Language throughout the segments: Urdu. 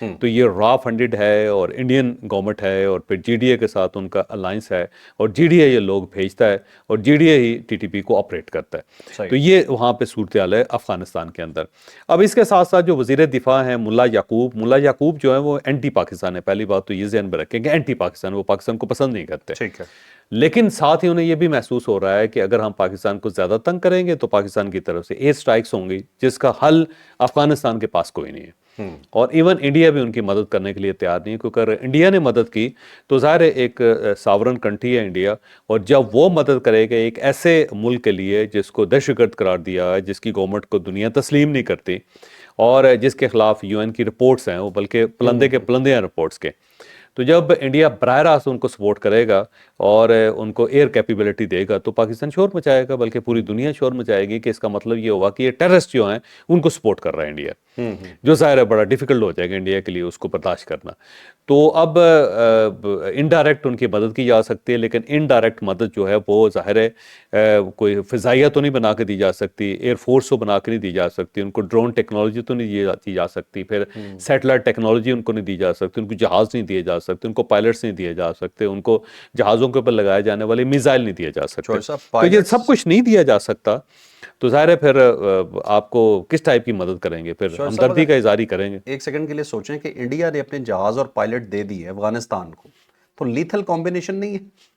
تو یہ را فنڈڈ ہے اور انڈین گورنمنٹ ہے اور پھر جی ڈی اے کے ساتھ ان کا الائنس ہے اور جی ڈی اے یہ لوگ بھیجتا ہے اور جی ڈی اے ہی ٹی ٹی پی کو آپریٹ کرتا ہے. تو یہ وہاں پہ صورتحال ہے افغانستان کے اندر. اب اس کے ساتھ ساتھ جو وزیر دفاع ہیں ملا یعقوب جو ہے وہ اینٹی پاکستان ہے. پہلی بات تو یہ ذہن میں رکھیں کہ اینٹی پاکستان, وہ پاکستان کو پسند نہیں کرتے. ٹھیک ہے. لیکن ساتھ ہی انہیں یہ بھی محسوس ہو رہا ہے کہ اگر ہم پاکستان کو زیادہ تنگ کریں گے تو پاکستان کی طرف سے ایئر سٹرائکس ہوں گی جس کا حل افغانستان کے پاس کوئی نہیں ہے. اور ایون انڈیا بھی ان کی مدد کرنے کے لیے تیار نہیں ہے, کیونکہ اگر انڈیا نے مدد کی تو ظاہر ہے ایک ساورن کنٹری ہے انڈیا, اور جب وہ مدد کرے گا ایک ایسے ملک کے لیے جس کو دہشت گرد قرار دیا ہے, جس کی گورنمنٹ کو دنیا تسلیم نہیں کرتی اور جس کے خلاف یو این کی رپورٹس ہیں وہ بلکہ پلندے کے پلندے ہیں رپورٹس کے, تو جب انڈیا براہ راست ان کو سپورٹ کرے گا اور ان کو ایئر کیپیبلٹی دے گا تو پاکستان شور مچائے گا, بلکہ پوری دنیا شور مچائے گی کہ اس کا مطلب یہ ہوگا کہ یہ ٹیررسٹ جو ہیں ان کو سپورٹ کر رہا ہے انڈیا, جو ظاہر ہے بڑا ڈیفیکلٹ ہو جائے گا انڈیا کے لیے اس کو برداشت کرنا. تو اب انڈائریکٹ ان کی مدد کی جا سکتی ہے, لیکن انڈائریکٹ مدد جو ہے وہ ظاہر ہے کوئی فضائیہ تو نہیں بنا کے دی جا سکتی, ایئر فورس تو بنا کے نہیں دی جا سکتی, ان کو ڈرون ٹیکنالوجی تو نہیں دی جا سکتی, پھر سیٹلائٹ ٹیکنالوجی ان کو نہیں دی جا سکتی, ان کو جہاز نہیں دیے جا سکتے, ان کو پائلٹس نہیں دیے جا سکتے, ان کو جہازوں کے اوپر لگائے جانے والے میزائل نہیں دیے جا سکتے. تو یہ سب کچھ نہیں دیا جا سکتا تو ظاہر ہے پھر آپ کو کس ٹائپ کی مدد کریں گے, پھر ہمدردی کا اظہار ہی کریں گے. ایک سیکنڈ کے لیے سوچیں کہ انڈیا نے اپنے جہاز اور پائلٹ دے دیے افغانستان کو, تو لیتھل کمبینیشن نہیں ہے.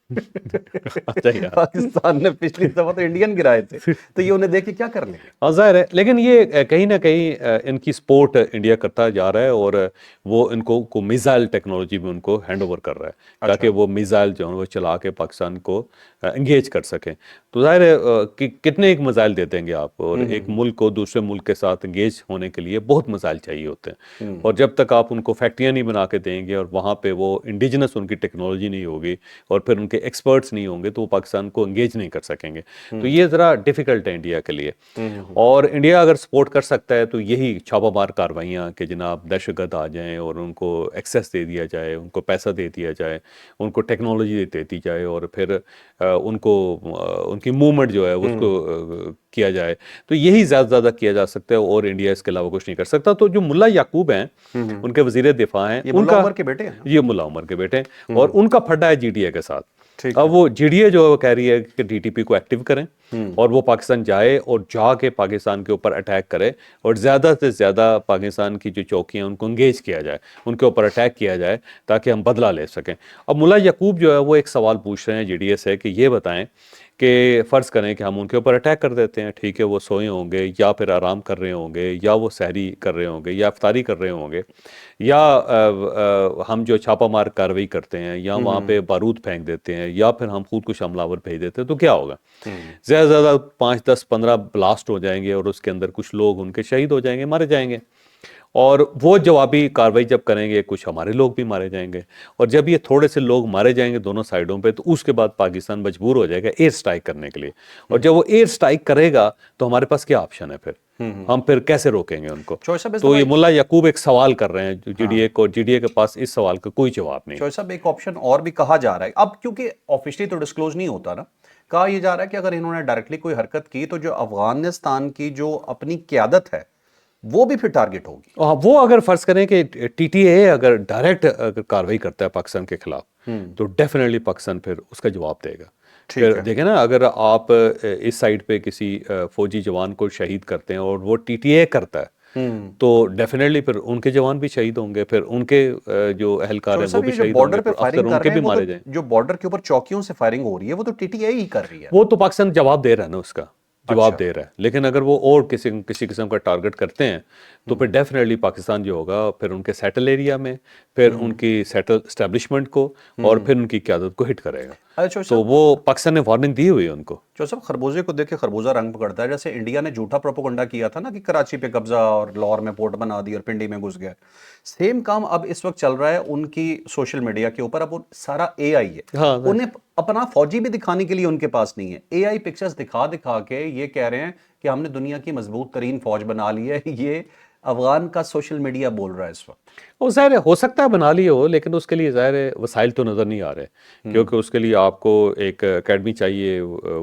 پاکستان نے پچھلی دفعہ تو انڈین گرائے تھے, تو یہ انہیں دیکھ کے کیا کر لیں گے؟ ہاں ظاہر ہے, لیکن یہ کہیں نہ کہیں ان کی سپورٹ انڈیا کرتا جا رہا ہے اور وہ ان کو میزائل ٹیکنالوجی بھی ان کو ہینڈ اوور کر رہا ہے تاکہ وہ میزائل جو ہیں وہ چلا کے پاکستان کو انگیج کر سکیں. تو ظاہر ہے کہ کتنے ایک میزائل دے دیں گے آپ, اور ایک ملک کو دوسرے ملک کے ساتھ انگیج ہونے کے لیے بہت میزائل چاہیے ہوتے ہیں, اور جب تک آپ ان کو فیکٹریاں نہیں بنا کے دیں گے اور وہاں پہ وہ انڈیجنس ان کی ٹیکنالوجی نہیں ہوگی اور پھر ان کے ایکسپرٹس نہیں ہوں گے تو وہ پاکستان کو انگیج نہیں کر سکیں گے. تو یہ ذرا ڈیفیکلٹ ہے انڈیا کے لیے, اور انڈیا اگر سپورٹ کر سکتا ہے تو یہی چھاپہ مار کاروائیاں کہ جناب دہشت گرد آ جائیں اور ان کو ایکسیس دے دیا جائے, ان کو پیسہ دے دیا جائے, ان کو ٹیکنالوجی دے دی جائے, اور پھر ان کو ان کی موومنٹ جو ہے اس کو کیا جائے, تو یہی زیادہ زیادہ کیا جا سکتا ہے, اور انڈیا اس کے علاوہ کچھ نہیں کر سکتا. تو جو ملا یعقوب ہیں ان کے وزیر دفاع ہیں, یہ ملا عمر کے بیٹے ہیں, یہ ملا عمر کے بیٹے ہیں, اور ان کا پھڈا ہے جی ڈی اے کے ساتھ. اب وہ جی ڈی اے جو کہہ رہی ہے کہ ٹی ٹی پی کو ایکٹیو کریں اور وہ پاکستان جائے اور جا کے پاکستان کے اوپر اٹیک کرے, اور زیادہ سے زیادہ پاکستان کی جو چوکیاں ان کو انگیج کیا جائے, ان کے اوپر اٹیک کیا جائے تاکہ ہم بدلہ لے سکیں. اب ملا یعقوب جو ہے وہ ایک سوال پوچھ رہے ہیں جی ڈی اے سے کہ یہ بتائیں کہ فرض کریں کہ ہم ان کے اوپر اٹیک کر دیتے ہیں, ٹھیک ہے وہ سوئے ہوں گے یا پھر آرام کر رہے ہوں گے یا وہ سحری کر رہے ہوں گے یا افطاری کر رہے ہوں گے, یا ہم جو چھاپہ مار کارروائی کرتے ہیں یا وہاں پہ بارود پھینک دیتے ہیں یا پھر ہم خود کچھ حملہ آور بھیج دیتے ہیں, تو کیا ہوگا؟ زیادہ سے زیادہ 5, 10, 15 بلاسٹ ہو جائیں گے اور اس کے اندر کچھ لوگ ان کے شہید ہو جائیں گے, مارے جائیں گے, اور وہ جوابی کارروائی جب کریں گے کچھ ہمارے لوگ بھی مارے جائیں گے, اور جب یہ تھوڑے سے لوگ مارے جائیں گے دونوں سائیڈوں پہ تو اس کے بعد پاکستان مجبور ہو جائے گا ایئر سٹرائک کرنے کے لیے, اور جب وہ ایئر سٹرائک کرے گا تو ہمارے پاس کیا آپشن ہے, پھر ہم پھر کیسے روکیں گے ان کو؟ تو یہ ملا یعقوب ایک سوال کر رہے ہیں جی ڈی اے کو, جی ڈی اے کے پاس اس سوال کا کوئی جواب نہیں. چوہے صاحب ایک آپشن اور بھی کہا جا رہا ہے, اب کیونکہ آفیشلی تو ڈسکلوز نہیں ہوتا نا, کہا یہ جا رہا ہے کہ اگر انہوں نے ڈائریکٹلی کوئی حرکت کی تو جو افغانستان کی جو اپنی قیادت ہے وہ بھی پھر ٹارگٹ ہوگی. وہ اگر فرض کریں کہ ٹی ٹی اے اگر ڈائریکٹ اگر کارروائی کرتا ہے پاکستان کے خلاف تو ڈیفینیٹلی پاکستان پھر اس کا جواب دے گا. پھر دیکھیں نا, اگر آپ اس سائڈ پہ کسی فوجی جوان کو شہید کرتے ہیں اور وہ ٹی ٹی اے کرتا ہے تو ڈیفینیٹلی پھر ان کے جوان بھی شہید ہوں گے, پھر ان کے جو اہلکار ہیں وہ بھی شہید ہوں گے, پھر افسر ان کے بھی مارے جائیں. جو بارڈر کے اوپر چوکیوں سے فائرنگ ہو رہی ہے وہ تو ٹی ٹی اے ہی کر رہی ہے, وہ تو پاکستان جواب دے رہا ہے نا, اس کا جواب دے رہا ہے. لیکن اگر وہ اور کسی قسم کا ٹارگٹ کرتے ہیں تو پھر ڈیفینیٹلی پاکستان جو ہوگا پھر ان کے سیٹل ایریا میں, پھر ان کی سیٹل اسٹیبلشمنٹ کو اور پھر ان کی قیادت کو ہٹ کرے گا. تو وہ پاکستان نے وارننگ دی ہوئی ہے ان کو. جو سب خربوزے کو دیکھ کے خربوزہ رنگ پکڑتا ہے, جیسے انڈیا نے جھوٹا پروپیگنڈا کیا تھا نا کہ کراچی پہ قبضہ اور لاہور میں پورٹ بنا دی اور پنڈی میں گھس گئے, سیم کام اب اس وقت چل رہا ہے ان کی سوشل میڈیا کے اوپر. اب سارا اے آئی ہے, انہیں اپنا فوجی بھی دکھانے کے لیے ان کے پاس نہیں ہے, اے آئی پکچرز دکھا کے یہ کہہ رہے ہیں کہ ہم نے دنیا کی مضبوط ترین فوج بنا لی ہے, یہ افغان کا سوشل میڈیا بول رہا ہے اس وقت؟ وہ ظاہر ہے ہو سکتا ہے بنا لیے ہو، لیکن اس کے لیے ظاہر ہے وسائل تو نظر نہیں آ رہے، کیونکہ اس کے لیے آپ کو ایک اکیڈمی چاہیے،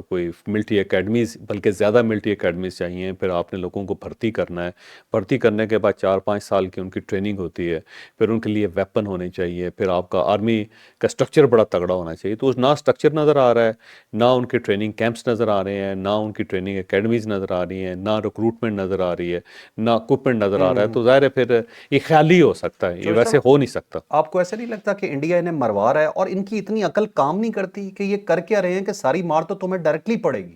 کوئی ملٹری اکیڈمیز، بلکہ زیادہ ملٹری اکیڈمیز چاہیے، پھر آپ نے لوگوں کو بھرتی کرنا ہے، بھرتی کرنے کے بعد 4-5 سال کی ان کی ٹریننگ ہوتی ہے، پھر ان کے لیے ویپن ہونے چاہیے، پھر آپ کا آرمی کا سٹرکچر بڑا تگڑا ہونا چاہیے، تو نہ سٹرکچر نظر آ رہا ہے، نہ ان کے ٹریننگ کیمپس نظر آ رہے ہیں، نہ ان کی ٹریننگ اکیڈمیز نظر آ رہی ہیں، نہ ریکروٹمنٹ نظر آ رہی ہے، نہ اکوپمنٹ نظر آ رہا ہے، تو ظاہر ہے پھر یہ خیالی ہو سکتا ہے، یہ ویسے ہو نہیں سکتا۔ آپ کو ایسا نہیں لگتا کہ انڈیا انہیں مروا رہا ہے اور ان کی اتنی عقل کام نہیں کرتی کہ یہ کر کیا رہے ہیں کہ ساری مار تو تمہیں ڈائریکٹلی پڑے گی،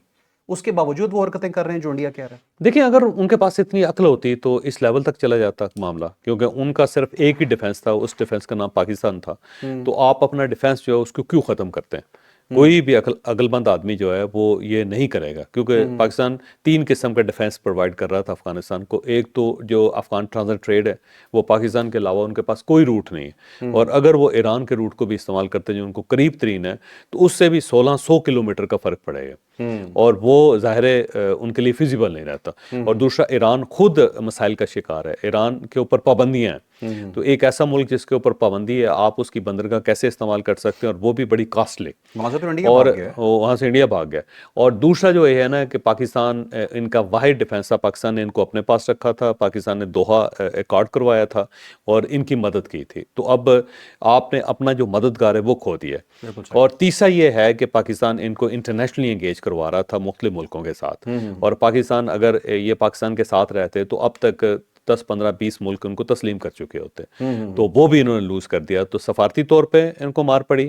اس کے باوجود وہ حرکتیں کر رہے ہیں جو انڈیا کہہ رہا ہے؟ دیکھیں اگر ان کے پاس اتنی عقل ہوتی تو اس لیول تک چلا جاتا معاملہ، کیونکہ ان کا صرف ایک ہی ڈیفنس تھا، اس ڈیفنس کا نام پاکستان تھا، تو آپ اپنا ڈیفنس جو ہے اس کو کیوں ختم کرتے ہیں؟ کوئی بھی عقل مند آدمی جو ہے وہ یہ نہیں کرے گا، کیونکہ پاکستان 3 قسم کا ڈیفنس پرووائڈ کر رہا تھا افغانستان کو۔ ایک تو جو افغان ٹرانزٹ ٹریڈ ہے وہ پاکستان کے علاوہ ان کے پاس کوئی روٹ نہیں ہے، اور اگر وہ ایران کے روٹ کو بھی استعمال کرتے ہیں جو ان کو قریب ترین ہے، تو اس سے بھی 1600 کلومیٹر کا فرق پڑے گا، اور وہ ظاہر ہے ان کے لیے فیزیبل نہیں رہتا۔ اور دوسرا، ایران خود مسائل کا شکار ہے، ایران کے اوپر پابندیاں ہیں، تو ایک ایسا ملک جس کے اوپر پابندی ہے، آپ اس کی بندرگاہ کیسے استعمال کر سکتے ہیں، اور وہ بھی بڑی کاسٹلی، وہاں سے تو انڈیا اور بھاگ گیا ہے۔ وہاں سے انڈیا بھاگ گیا۔ اور دوسرا جو یہ ہے نا کہ پاکستان ان کا واحد ڈیفنس تھا، پاکستان نے ان کو اپنے پاس رکھا تھا، پاکستان نے دوحہ ایکارڈ کروایا تھا اور ان کی مدد کی تھی، تو اب آپ نے اپنا جو مددگار ہے وہ کھو دیا ہے۔ بالکل صحیح۔ اور تیسرا یہ ہے کہ پاکستان ان کو انٹرنیشنلی انگیج کروا رہا تھا مختلف ملکوں کے ساتھ، اور پاکستان اگر یہ پاکستان کے ساتھ رہتے تو اب تک 10-15-20 ملک ان کو تسلیم کر چکے ہوتے، تو وہ بھی انہوں نے لوز کر دیا، تو سفارتی طور پہ ان کو مار پڑی۔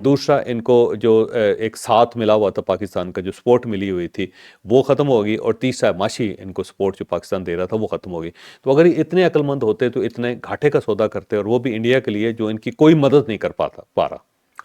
دوسرا، ان کو جو ایک ساتھ ملا ہوا تھا پاکستان کا، جو سپورٹ ملی ہوئی تھی وہ ختم ہوگی، اور تیسرا معاشی ان کو سپورٹ جو پاکستان دے رہا تھا وہ ختم ہوگی۔ تو اگر یہ اتنے عقل مند ہوتے تو اتنے گھاٹے کا سودا کرتے، اور وہ بھی انڈیا کے لیے جو ان کی کوئی مدد نہیں کر پا رہا۔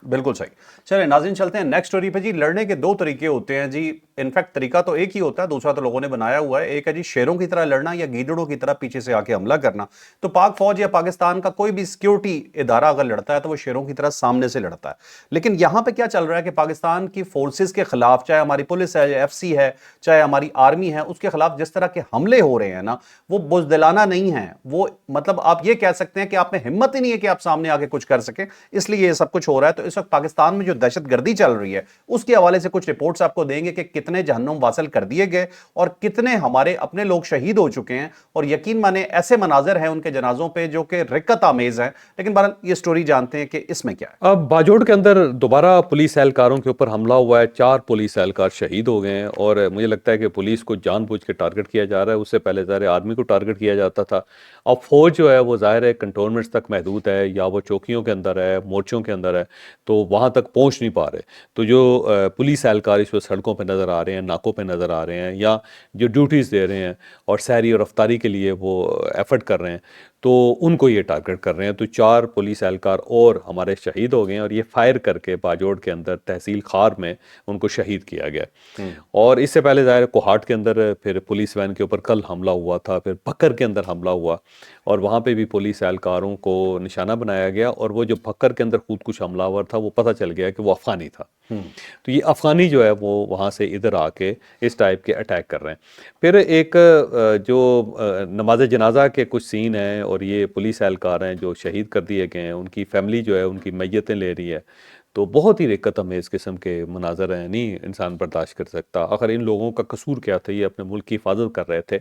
بالکل صحیح۔ چلیں ناظرین، چلتے ہیں نیکسٹ سٹوری پہ جی۔ لڑنے کے 2 طریقے ہوتے ہیں جی، انفیکٹ طریقہ تو ایک ہی ہوتا ہے، دوسرا تو لوگوں نے بنایا ہوا ہے۔ ایک ہے جی شیروں کی طرح لڑنا یا گیدڑوں کی طرح پیچھے سے آ کے حملہ کرنا۔ تو پاک فوج یا پاکستان کا کوئی بھی سیکیورٹی ادارہ اگر لڑتا ہے تو وہ شیروں کی طرح سامنے سے لڑتا ہے، لیکن یہاں پہ کیا چل رہا ہے کہ پاکستان کی فورسز کے خلاف، چاہے ہماری پولیس ہے، ایف سی ہے، چاہے ہماری آرمی ہے، اس کے خلاف جس طرح کے حملے ہو رہے ہیں نا، وہ بزدلانہ نہیں ہیں، وہ مطلب آپ یہ کہہ سکتے ہیں کہ آپ میں ہمت ہی نہیں ہے کہ آپ سامنے آ کے کچھ کر سکیں، اس لیے یہ سب کچھ ہو رہا ہے۔ تو اس وقت پاکستان میں جو دہشت گردی چل رہی ہے اس کے حوالے سے کچھ رپورٹس آپ کو دیں گے کہ کتنے جہنم واصل کر دیے گئے اور کتنے ہمارے اپنے لوگ شہید ہو چکے ہیں، اور یقین مانے ایسے مناظر ہیں ان کے جنازوں پہ جو کہ رکت آمیز ہیں۔ لیکن بہرحال یہ سٹوری جانتے ہیں کہ اس میں کیا ہے۔ اب باجوڑ کے اندر دوبارہ پولیس اہلکاروں کے اوپر حملہ ہوا ہے، 4 پولیس اہلکار شہید ہو گئے ہیں، اور مجھے لگتا ہے کہ پولیس کو جان بوجھ کے ٹارگٹ کیا جا رہا ہے، اس سے پہلے ظاہر آرمی کو ٹارگٹ کیا جاتا تھا۔ اب فوج جو ہے وہ ظاہر ہے کنٹونمنٹس تک محدود ہے، یا وہ چوکیوں کے اندر ہے، مورچوں کے اندر ہے، تو وہاں تک پہنچ نہیں پا رہے، تو جو پولیس اہلکار اس وقت سڑکوں پہ نظر آ رہے ہیں، ناکوں پہ نظر آ رہے ہیں، یا جو ڈیوٹیز دے رہے ہیں اور سحری اور افطاری کے لیے وہ ایفرٹ کر رہے ہیں، تو ان کو یہ ٹارگٹ کر رہے ہیں۔ تو 4 پولیس اہلکار اور ہمارے شہید ہو گئے ہیں، اور یہ فائر کر کے باجوڑ کے اندر تحصیل خار میں ان کو شہید کیا گیا۔ اور اس سے پہلے ظاہر کوہاٹ کے اندر پھر پولیس وین کے اوپر کل حملہ ہوا تھا، پھر بھکر کے اندر حملہ ہوا، اور وہاں پہ بھی پولیس اہلکاروں کو نشانہ بنایا گیا، اور وہ جو بھکر کے اندر خودکش حملہ آور تھا وہ پتہ چل گیا کہ وہ افغانی تھا۔ تو یہ افغانی جو ہے وہ وہاں سے ادھر آ کے اس ٹائپ کے اٹیک کر رہے ہیں۔ پھر ایک جو نماز جنازہ کے کچھ سین ہیں، اور یہ پولیس اہلکار ہیں جو شہید کر دیے گئے ہیں، ان کی فیملی جو ہے ان کی میتیں لے رہی ہے، تو بہت ہی رقت امیز قسم کے مناظر ہیں، نہیں انسان برداشت کر سکتا۔ آخر ان لوگوں کا قصور کیا تھا؟ یہ اپنے ملک کی حفاظت کر رہے تھے،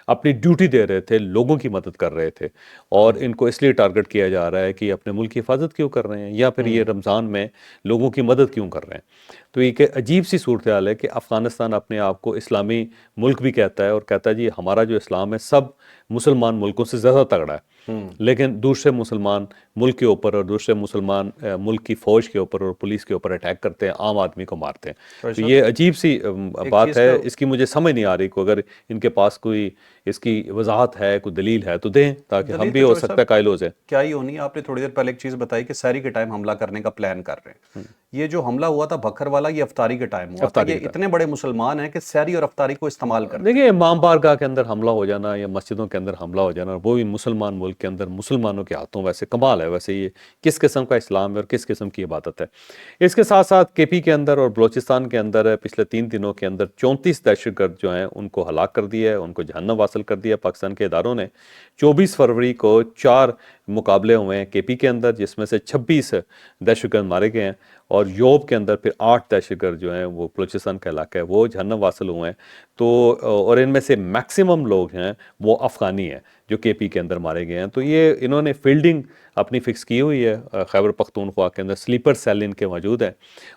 اپنی ڈیوٹی دے رہے تھے، لوگوں کی مدد کر رہے تھے، اور ان کو اس لیے ٹارگٹ کیا جا رہا ہے کہ یہ اپنے ملک کی حفاظت کیوں کر رہے ہیں، یا پھر یہ رمضان میں لوگوں کی مدد کیوں کر رہے ہیں۔ تو ایک عجیب سی صورتحال ہے کہ افغانستان اپنے آپ کو اسلامی ملک بھی کہتا ہے، اور کہتا ہے جی ہمارا جو اسلام ہے سب مسلمان ملکوں سے زیادہ تگڑا ہے، لیکن دوسرے مسلمان ملک کے اوپر اور دوسرے مسلمان ملک کی فوج کے اوپر اور پولیس کے اوپر اٹیک کرتے ہیں، عام آدمی کو مارتے ہیں۔ تو یہ عجیب سی بات ہے، اس کی مجھے سمجھ نہیں آ رہی کو، اگر ان کے پاس کوئی اس کی وضاحت ہے، کوئی دلیل ہے تو دیں، تاکہ ہم بھی ہو سکتا ہے قائل ہو جائیں۔ کیا ہی ہونی ہے، آپ نے تھوڑی دیر پہلے ایک چیز بتائی کہ سحری کے ٹائم حملہ کرنے کا پلان کر رہے ہیں۔ یہ جو حملہ ہوا تھا بکھر والا یہ افطاری کے ٹائم ہوا تھا. یہ اتنے بڑے مسلمان ہیں کہ سحری اور افطاری کو استعمال کرتے ہیں. دیکھیے امام بارگاہ کے اندر حملہ ہو جانا یا مسجدوں کے اندر حملہ ہو جانا، وہ بھی مسلمان ملک کے اندر مسلمانوں کے ہاتھوں، ویسے کمال ہے. ویسے یہ کس قسم کا اسلام ہے اور کس قسم کی عبادت ہے. اس کے ساتھ ساتھ کے پی کے اندر اور بلوچستان کے اندر پچھلے 3 دنوں کے اندر 34 دہشت گرد جو ہیں ان کو ہلاک کر دیا ہے، ان کو جہنم واصل کر دیا پاکستان کے اداروں نے. 24 فروری کو 4 مقابلے ہوئے ہیں کے پی کے اندر، جس میں سے 26 دہشت گرد مارے گئے ہیں، اور یوب کے اندر پھر 8 دہشت گرد جو ہیں وہ بلوچستان کا علاقہ ہے وہ جہنم واصل ہوئے ہیں. تو اور ان میں سے میکسیمم لوگ ہیں وہ افغانی ہیں جو کے پی کے اندر مارے گئے ہیں. تو یہ انہوں نے فیلڈنگ اپنی فکس کی ہوئی ہے خیبر پختونخوا کے اندر، سلیپر سیل ان کے موجود ہیں،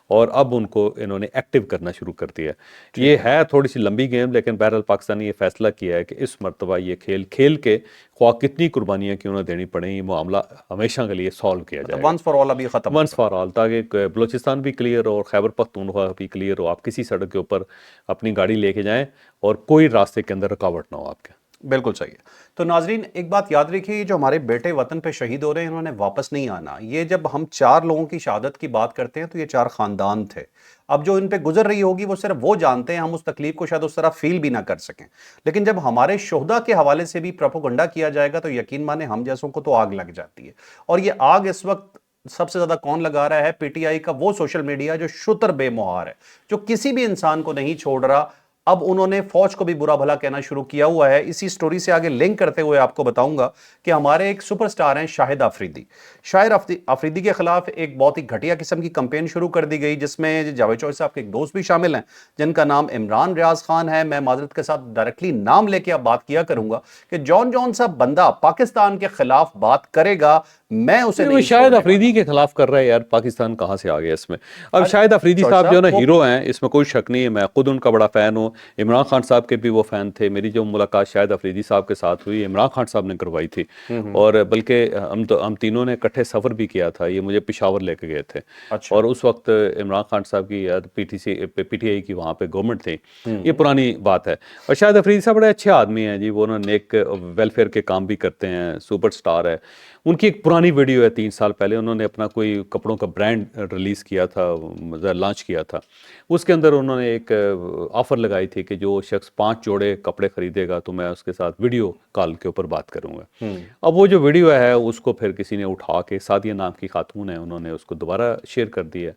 اور اب ان کو انہوں نے ایکٹیو کرنا شروع کر دیا ہے. یہ ہے تھوڑی سی لمبی گیم، لیکن بہرحال پاکستان نے یہ فیصلہ کیا ہے کہ اس مرتبہ یہ کھیل کے خواہ کتنی قربانیاں کیوں نہ دینی پڑیں، یہ معاملہ ہمیشہ کے لیے سالو کیا جائے ونس فار آل ابھی ختم، ونس فار آل، تاکہ بلوچستان بھی کلیئر ہو اور خیبر پختونخوا بھی کلیئر ہو. آپ کسی سڑک کے اوپر اپنی گاڑی لے کے جائیں اور کوئی راستے کے اندر رکاوٹ نہ ہو آپ کے. بالکل صحیح ہے. تو ناظرین ایک بات یاد رکھیے، جو ہمارے بیٹے وطن پہ شہید ہو رہے ہیں انہوں نے واپس نہیں آنا. یہ جب ہم 4 لوگوں کی شہادت کی بات کرتے ہیں تو یہ 4 خاندان تھے. اب جو ان پہ گزر رہی ہوگی وہ صرف وہ جانتے ہیں، ہم اس تکلیف کو شاید اس طرح فیل بھی نہ کر سکیں. لیکن جب ہمارے شہداء کے حوالے سے بھی پروپیگنڈا کیا جائے گا تو یقین مانیں ہم جیسوں کو تو آگ لگ جاتی ہے. اور یہ آگ اس وقت سب سے زیادہ کون لگا رہا ہے؟ پی ٹی آئی کا وہ سوشل میڈیا جو شتر بے مہار ہے، جو کسی بھی انسان کو نہیں چھوڑ رہا. اب انہوں نے فوج کو بھی برا بھلا کہنا شروع کیا ہوا ہے. اسی سٹوری سے آگے لنک کرتے ہوئے آپ کو بتاؤں گا کہ ہمارے ایک سپر سٹار ہیں شاہد آفریدی. شاہد آفریدی کے خلاف ایک بہت ہی گھٹیا قسم کی کمپین شروع کر دی گئی، جس میں جاوید چوہدری صاحب کے ایک دوست بھی شامل ہیں جن کا نام عمران ریاض خان ہے. میں معذرت کے ساتھ ڈائریکٹلی نام لے کے اب بات کیا کروں گا کہ جون سا بندہ پاکستان کے خلاف بات کرے گا میں اسے نہیں. شاہد آفریدی کے خلاف کر رہا ہے یار، پاکستان کہاں سے آ گیا اس میں؟ اب شاہد آفریدی صاحب جو ہے نا ہیرو ہیں، اس میں کوئی شک نہیں ہے. میں خود ان کا بڑا فین ہوں. عمران خان صاحب کے بھی وہ فین تھے. میری جو ملاقات شاہد آفریدی صاحب کے ساتھ ہوئی عمران خان صاحب نے کروائی تھی، اور بلکہ ہم تینوں نے اکٹھے سفر بھی کیا تھا. یہ مجھے پشاور لے کے گئے تھے، اور اس وقت عمران خان صاحب کی پی ٹی آئی کی وہاں پہ گورنمنٹ تھی. یہ پرانی بات ہے. اور شاہد آفریدی صاحب بڑے اچھے آدمی ہیں جی، وہ انہوں نے ایک ویلفیئر کے کام بھی کرتے ہیں، سپر سٹار ہے. ان کی ایک پرانی ویڈیو ہے 3 سال پہلے، انہوں نے اپنا کوئی کپڑوں کا برانڈ ریلیز کیا تھا، لانچ کیا تھا. اس کے اندر انہوں نے ایک آفر لگائی تھی کہ جو شخص 5 جوڑے کپڑے خریدے گا تو میں اس کے ساتھ ویڈیو کال کے اوپر بات کروں گا. اب وہ جو ویڈیو ہے اس کو پھر کسی نے اٹھا کے، سعدیہ نام کی خاتون ہے، انہوں نے اس کو دوبارہ شیئر کر دیا،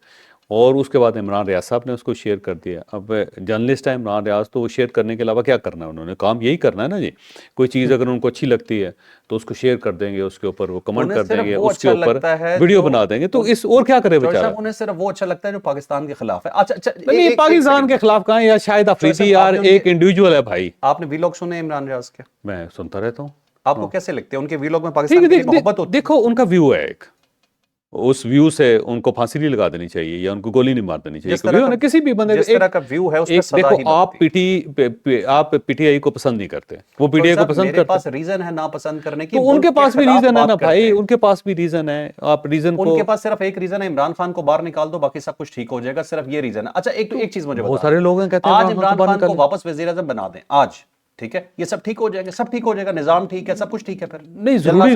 اور اس کے بعد عمران ریاض صاحب نے اس کو شیئر کر دیا. اب جرنلسٹ ہے عمران ریاض، تو وہ شیئر کرنے کے علاوہ کیا کرنا ہے؟ انہوں نے کام یہی کرنا ہے نا جی. کوئی چیز اگر ان کو اچھی لگتی ہے تو اس کو شیئر کر دیں گے، اس کے اوپر وہ کمنٹ کر دیں گے، اس کے اوپر ویڈیو بنا دیں گے. تو اس اور کیا کرے بیچارہ؟ انہیں صرف وہ اچھا لگتا ہے جو پاکستان کے خلاف ہے. اچھا نہیں، پاکستان کے خلاف کہاں؟ یا شاہد آفریدی یار ایک انڈیویجول ہے بھائی. آپ نے ویلاگ سنے عمران ریاض کے؟ میں سنتا رہتا ہوں. آپ کو کیسے لگتے ہیں ان کے ویلاگ میں پاکستان کی محبت ہوتی ہے؟ دیکھو ان کا ویو ہے ایک، اس ویو سے ان کو پھانسی نہیں لگا دینی چاہیے یا ان کو گولی نہیں مار دینی چاہیے. کسی بھی بندے جس طرح کا ویو ہے اس پہ صدا ہی دیکھو آپ پی ٹی آئی کو پسند نہیں کرتے، وہ پی ٹی آئی کو پسند کرتے. میرے پاس ریزن ہے ناپسند کرنے کی. تو ان کے پاس بھی ریزن ہے نا بھائی، ان کے پاس بھی ریزن ہے. آپ ریزن کو، ان کے پاس صرف ایک ریزن ہے، عمران خان کو باہر نکال دو باقی سب کچھ ٹھیک ہو جائے گا. صرف یہ ریزن ہے. اچھا ایک چیز مجھے بہت سارے لوگ ہیں کہتے ہیں آج عمران خان کو واپس وزیر اعظم بنا دیں آج، ٹھیک ہے، یہ سب ٹھیک ہو جائے گا، سب ٹھیک ہو جائے گا، نظام ٹھیک ہے، سب کچھ ٹھیک ہے. پھر نہیں ضروری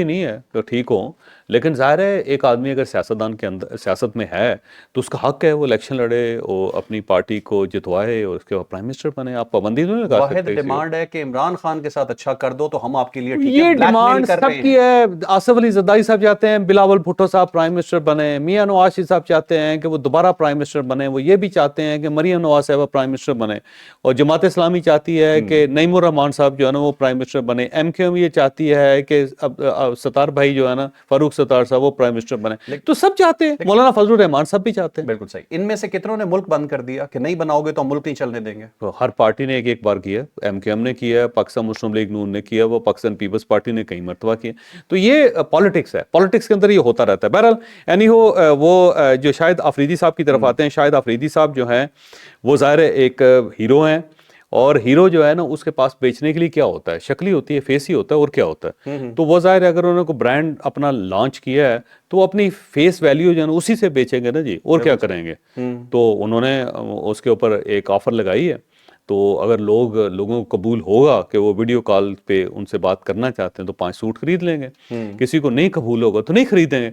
نہیں ہے کہ ٹھیک ہو، لیکن ظاہر ہے ایک آدمی اگر سیاستدان کے اندر سیاست میں ہے تو اس کا حق ہے وہ الیکشن لڑے، وہ اپنی پارٹی کو جتوائے اور اس کے بعد پرائم منسٹر بنے. آپ پابندی نہیں لگا سکتے. واحد ڈیمانڈ ہے کہ عمران خان کے ساتھ اچھا کر دو تو ہم آپ کے لیے ٹھیک ہے. یہ ڈیمانڈ سب کی ہے. آصف علی زرداری صاحب چاہتے ہیں بلاول بھٹو صاحب پرائم منسٹر بنے، میاں نواز شریف صاحب چاہتے ہیں کہ وہ دوبارہ پرائم منسٹر بنے، وہ یہ بھی چاہتے ہیں کہ مریم نواز صاحبہ پرائم منسٹر بنے، اور جماعت اسلامی چاہتی ہے کہ نعیم الرحمان صاحب جو ہے نا وہ پرائم منسٹر بنے. ایم کیو ایم یہ چاہتی ہے کہ ستار بھائی جو ہے نا فاروق ستار صاحب وہ پرائم منسٹر بنے. تو سب چاہتے ہیں، مولانا فضل الرحمان صاحب بھی چاہتے ہیں. بالکل صحیح. ان میں سے کتنوں نے ملک بند کر دیا کہ نہیں بناؤ گے تو ہم ملک نہیں چلنے دیں گے؟ تو ہر پارٹی نے ایک بار کیا. ایم کیو ایم نے کیا، پاکستان مسلم لیگ نون نے کیا، وہ پاکستان پیپلز پارٹی نے کئی مرتبہ کیا. تو یہ پالیٹکس ہے، پالیٹکس کے اندر یہ ہوتا رہتا ہے. بہرحال یعنی وہ جو شاہد آفریدی صاحب کی طرف آتے ہیں، شاہد آفریدی صاحب جو ہیں وہ ظاہر ایک ہیرو ہیں، اور ہیرو جو ہے نا اس کے پاس بیچنے کے لیے کیا ہوتا ہے؟ شکل ہی ہوتی ہے، فیس ہی ہوتا ہے، اور کیا ہوتا ہے. تو وہ ظاہر ہے اگر انہوں نے کوئی برانڈ اپنا لانچ کیا ہے تو وہ اپنی فیس ویلیو جو ہے نا اسی سے بیچیں گے نا جی، اور کیا کریں گے. تو انہوں نے اس کے اوپر ایک آفر لگائی ہے. تو اگر لوگوں کو قبول ہوگا کہ وہ ویڈیو کال پہ ان سے بات کرنا چاہتے ہیں تو 5 سوٹ خرید لیں گے. کسی کو نہیں قبول ہوگا تو نہیں خریدیں گے.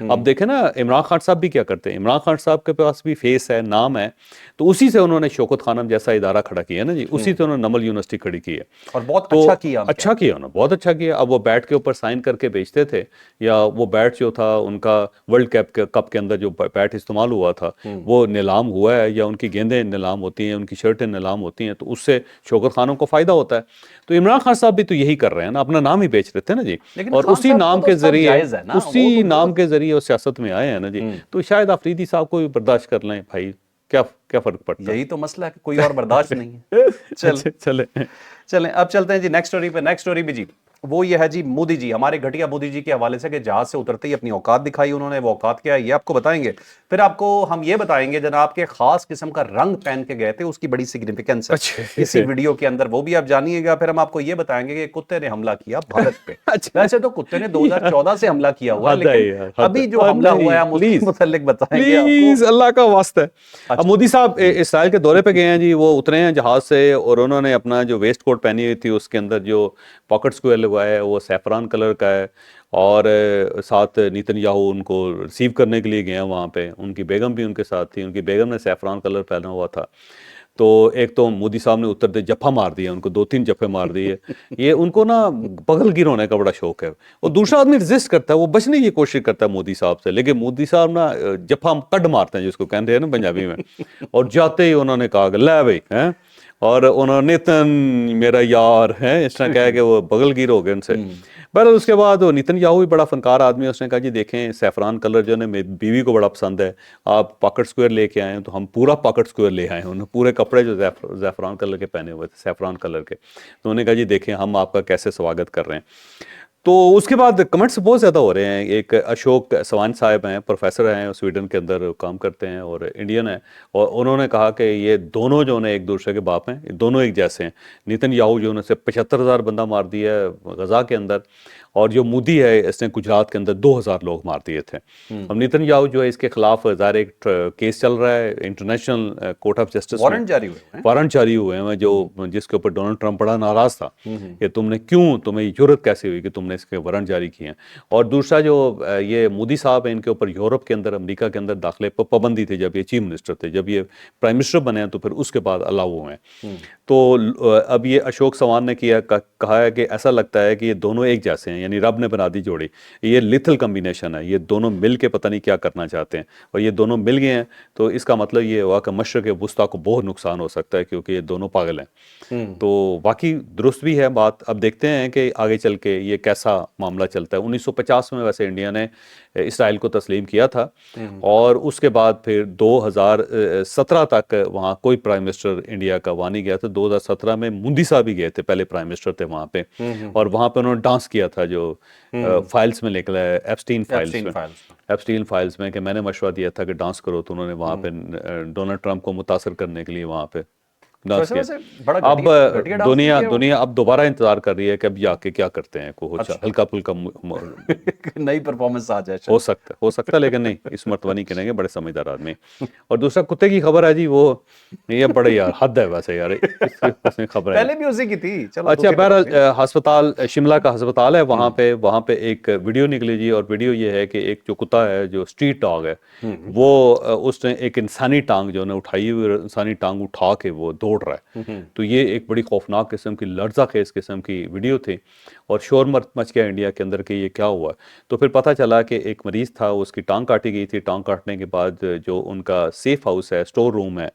اب دیکھیں نا عمران خان صاحب بھی کیا کرتے ہیں, عمران خان صاحب کے پاس بھی فیس ہے, نام ہے, تو اسی سے انہوں نے شوکت خانم جیسا ادارہ کھڑا کیا ہے نا جی, اسی سے انہوں نے نمل یونیورسٹی کھڑی کی ہے, اور بہت تو اچھا کیا اچھا کیا انہوں نے, بہت اچھا کیا. اب وہ بیٹ کے اوپر سائن کر کے بیچتے تھے, یا وہ بیٹ جو تھا ان کا ورلڈ کپ کے اندر جو بیٹ استعمال ہوا تھا وہ نیلام ہوا ہے, یا ان کی گیندیں نیلام ہوتی ہیں, ان کی شرٹیں نیلام ہوتی ہیں, تو اس سے شوکت خانوں کو فائدہ ہوتا ہے. تو عمران خان صاحب بھی تو یہی کر رہے ہیں نا, اپنا نام ہی بیچ رہے تھے نا جی, لیکن اور خان اسی صاحب کو نام تو کے سب ذریعے جائز ہے نا, وہ اسی تو نام بہت- کے ذریعے وہ سیاست میں آئے ہیں نا جی. تو شاید آفریدی صاحب کو بھی برداشت کر لیں بھائی, کیا فرق پڑتا ہے. یہی تو مسئلہ ہے کہ کوئی اور برداشت نہیں ہے. چلیں اب چلتے ہیں جی نیکسٹ سٹوری پہ. نیکسٹ سٹوری بھی جی وہ یہ ہے جی مودی جی, ہمارے گھٹیا مودی جی کے حوالے سے کہ جہاز سے اترتے ہی اپنی اوقات دکھائی انہوں نے. وہ اوقات کیا ہے یہ آپ کو بتائیں گے, پھر آپ کو ہم یہ بتائیں گے جناب کے خاص قسم کا رنگ پہن کے گئے تھے, اس کی بڑی سگنیفیکنس ہے اسی ویڈیو کے اندر, وہ بھی آپ جانیے گا. پھر ہم آپ کو یہ بتائیں گے کہ کتے نے حملہ کیا بھارت پہ. ویسے تو کتے نے 2014 سے حملہ کیا ہوا ہے, لیکن ابھی جو حملہ ہوا ہے ہم اس کے متعلق بتائیں گے آپ کو. پلیز اللہ کا واسطہ ہے. اب مودی صاحب اسرائیل کے دورے پہ گئے ہیں جی, وہ اترے ہیں جہاز سے, اور انہوں نے اپنا جو ویسٹ کوٹ پہنی ہوئی تھی اس کے اندر جو پاکٹ سکوئر لگوایا ہے وہ سیفران کلر کا ہے, اور ساتھ نیتن یاہو ان کو ریسیو کرنے کے لیے گئے ہیں وہاں پہ. ان کی بیگم بھی ان کے ساتھ تھی, ان کی بیگم نے سیفران کلر پہنا ہوا تھا. تو ایک تو مودی صاحب نے اترتے جپھا مار دیا, ان کو 2-3 جپھے مار دیے. یہ ان کو نا بغل گیر ہونے کا بڑا شوق ہے, اور دوسرا آدمی ریزسٹ کرتا ہے, وہ بچنے کی کوشش کرتا ہے مودی صاحب سے, لیکن مودی صاحب نا جپھا کڈ مارتے ہیں جس کو کہتے ہیں نا پنجابی میں. اور جاتے ہی انہوں نے کہا کہ لے بھائی ہیں, اور انہوں نے نیتن میرا یار ہے اس طرح کہا کہ وہ بغل گیر ہو گئے ان سے. بہرحال اس کے بعد وہ نیتن یاہو بھی بڑا فنکار آدمی ہے, اس نے کہا جی دیکھیں سیفران کلر جو ہے میری بیوی کو بڑا پسند ہے, آپ پاکٹ سکوئر لے کے آئے ہیں, تو ہم پورا پاکٹ سکوئر لے آئے ہیں. انہوں نے پورے کپڑے جو زیفران کلر کے پہنے ہوئے تھے, سیفران کلر کے, تو انہوں نے کہا جی دیکھیں ہم آپ کا کیسے سواگت کر رہے ہیں. تو اس کے بعد کمنٹس بہت زیادہ ہو رہے ہیں. ایک اشوک سوان صاحب ہیں, پروفیسر ہیں, سویڈن کے اندر کام کرتے ہیں اور انڈین ہیں, اور انہوں نے کہا کہ یہ دونوں جو ہیں ایک دوسرے کے باپ ہیں, دونوں ایک جیسے ہیں. نیتن یاہو جو انہوں سے 75,000 بندہ مار دیا ہے غزہ کے اندر, اور جو مودی ہے اس نے گجرات کے اندر 2,000 لوگ مار دیے تھے. اب نیتن یاہو جو ہے اس کے خلاف ظاہر ایک کیس چل رہا ہے انٹرنیشنل کورٹ آف جسٹس میں, وارنٹ جاری ہوئے ہیں, وارنٹ جاری ہوئے ہیں, جو جس کے اوپر ڈونلڈ ٹرمپ بڑا ناراض تھا کہ تم نے کیوں, تمہیں جرت کیسے ہوئی کہ تم نے اس کے وارنٹ جاری کیے ہیں. اور دوسرا جو یہ مودی صاحب ہیں, ان کے اوپر یورپ کے اندر امریکہ کے اندر داخلے پر پابندی تھی جب یہ چیف منسٹر تھے, جب یہ پرائم منسٹر بنے ہیں تو پھر اس کے بعد الاؤ ہوئے ہیں. تو اب یہ اشوک سوان نے کہا ہے کہ ایسا لگتا ہے کہ یہ دونوں ایک جیسے ہیں, یعنی رب نے بنا دی جوڑی, یہ لیتھل کمبینیشن ہے, یہ دونوں مل کے پتہ نہیں کیا کرنا چاہتے ہیں, اور یہ دونوں مل گئے ہیں. تو اس کا مطلب یہ ہوا کہ مشرق وسطیٰ کو بہت نقصان ہو سکتا ہے, کیونکہ یہ دونوں پاگل ہیں. تو باقی درست بھی ہے بات. اب دیکھتے ہیں کہ آگے چل کے یہ کیسا معاملہ چلتا ہے. 1950 میں ویسے انڈیا نے اسرائیل کو تسلیم کیا تھا, اور اس کے بعد پھر 2017 تک وہاں کوئی پرائم منسٹر انڈیا کا وہاں نہیں گیا تھا. 2017 میں مودی صاحب بھی گئے تھے, پہلے پرائم منسٹر تھے وہاں پہ, اور وہاں پہ انہوں نے ڈانس کیا تھا جو فائلز میں نکلا ہے, ایپسٹین فائلز میں, کہ میں نے مشورہ دیا تھا کہ ڈانس کرو, تو انہوں نے وہاں پہ ڈونلڈ ٹرمپ کو متاثر کرنے کے لیے وہاں پہ ڈانس کیا. اب دنیا اب دوبارہ انتظار کر رہی ہے کہ اب جا کے کیا کرتے ہیں, ہلکا پھلکا نئی پرفارمنس آ جائے. ہو سکتا ہے لیکن نہیں, اس مرتبہ نہیں کریں گے, بڑے سمجھدار آدمی. اور دوسرا کتے کی خبر ہے جی, وہ یہ بڑے یار حد ہے ویسے یار, خبر ہے پہلے بھی اسی کی تھی. اچھا بہرحال ہسپتال شملہ کا ہسپتال ہے, وہاں پہ ایک ویڈیو نکلی جی, اور ویڈیو یہ ہے کہ ایک جو کتا ہے جو اسٹریٹ ڈاگ ہے, وہ اس نے ایک انسانی ٹانگ جو نے اٹھائی ہوئی, انسانی ٹانگ اٹھا کے وہ دوڑ رہا ہے. تو یہ ایک بڑی خوفناک قسم کی, لرزہ خیز قسم کی ویڈیو تھی, اور شور مچ گیا انڈیا کے اندر کہ یہ کیا ہوا. تو پھر پتہ چلا کہ ایک مریض تھا, اس کی ٹانگ کاٹی گئی تھی. ٹانگ کاٹنے کے بعد جو ان کا سیف ہاؤس ہے, اسٹور روم ہے,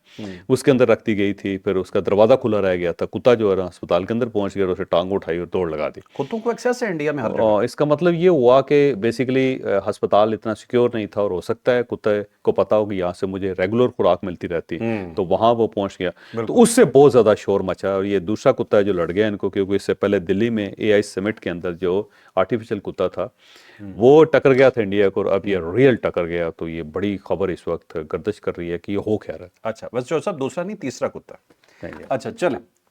اس کے اندر رکھ دی گئی تھی. پھر اس کا دروازہ کھلا رہ گیا تھا, کتا جو ہے ہسپتال کے اندر پہنچ گیا, اور اسے ٹانگ اٹھائی اور دوڑ لگا دی. کتوں کو ایکسیس ہے انڈیا میں ہر جگہ. اس کا مطلب یہ ہوا کہ بیسیکلی ہسپتال اتنا سیکیور نہیں تھا, اور ہو سکتا ہے کتے کو پتا ہو کہ یہاں سے مجھے ریگولر خوراک ملتی رہتی, تو وہاں وہ پہنچ گیا. تو اس سے بہت زیادہ شور مچا, اور یہ دوسرا کتا ہے جو لڑ گیا ان کو, کیونکہ اس سے پہلے دلی میں AI سمٹ کے اندر جو آرٹیفیشل کتا تھا وہ ٹکر گیا تھا انڈیا کو, اور اب یہ ریئل ٹکر گیا. تو یہ بڑی خبر اس وقت گردش کر رہی ہے کہ یہ ہو کیا رہا ہے. اچھا بس جو سب دوسرا نہیں, تیسرا کتا. اچھا چلیں